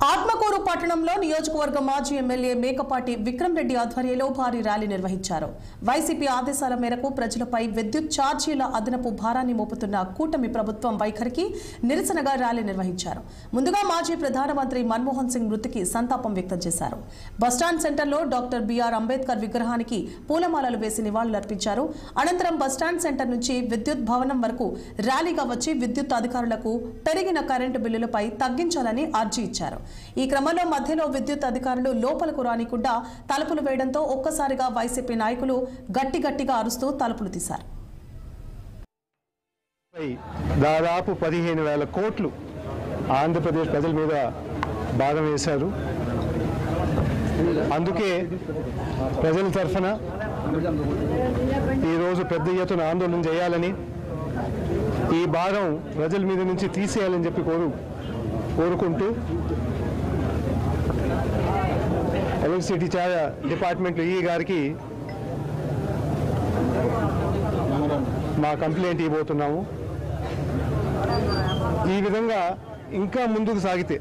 ఆత్మకూరు పట్టణంలో నియోజకవర్గ మాజీ ఎమ్మెల్యే మేకపాటి విక్రమ్ రెడ్డి ఆధ్వర్యంలో భారీ ర్యాలీ నిర్వహించారు. వైసీపీ ఆదేశాల మేరకు ప్రజలపై విద్యుత్ ఛార్జీల అదనపు భారాన్ని మోపుతున్న కూటమి ప్రభుత్వం వైఖరికి నిరసనగా ర్యాలీ నిర్వహించారు. ముందుగా మాజీ ప్రధానమంత్రి మన్మోహన్ సింగ్ మృతికి సంతాపం వ్యక్తం చేశారు. బస్టాండ్ సెంటర్లో డాక్టర్ బిఆర్ అంబేద్కర్ విగ్రహానికి పూలమాలలు వేసి నివాళులర్పించారు. అనంతరం బస్టాండ్ సెంటర్ నుంచి విద్యుత్ భవనం వరకు ర్యాలీగా వచ్చి విద్యుత్ అధికారులకు పెరిగిన కరెంటు బిల్లులపై తగ్గించాలని అర్జీ ఇచ్చారు. ఈ క్రమంలో మధ్యలో విద్యుత్ అధికారులు లోపలకు రానికుండా తలుపులు వేయడంతో ఒక్కసారిగా వైసీపీ నాయకులు గట్టిగా అరుస్తూ తలుపులు తీశారు. దాదాపు 15,000 కోట్లు ఆంధ్రప్రదేశ్ ప్రజల మీద భారం వేశారు. అందుకే ప్రజల తరఫున ఈరోజు పెద్ద ఎత్తున ఆందోళన చేయాలని, ఈ భారం ప్రజల మీద నుంచి తీసేయాలని చెప్పి కోరుకుంటూ ఎలక్ట్రిసిటీ డిపార్ట్మెంట్ ఈ గారికి మా కంప్లైంట్ ఇవ్వబోతున్నాము. ఈ విధంగా ఇంకా ముందుకు సాగితే,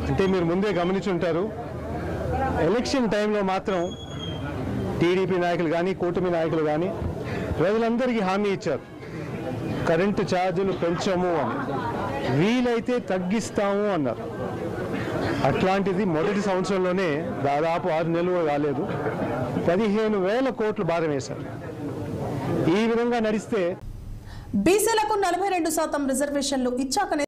అంటే మీరు ముందే గమనించుంటారు, ఎలక్షన్ టైంలో మాత్రం టీడీపీ నాయకులు కానీ కూటమి నాయకులు కానీ ప్రజలందరికీ హామీ ఇచ్చారు, కరెంటు ఛార్జీలు పెంచము అని, వీలైతే తగ్గిస్తాము అన్నారు. అట్లాంటిది మొదటి సంవత్సరంలోనే దాదాపు 6 నెలలు కాలేదు 15,000 కోట్లు భారం వేశారు. ఈ విధంగా నడిస్తే బీసీలకు 42% రిజర్వేషన్లు ఇచ్చాకనే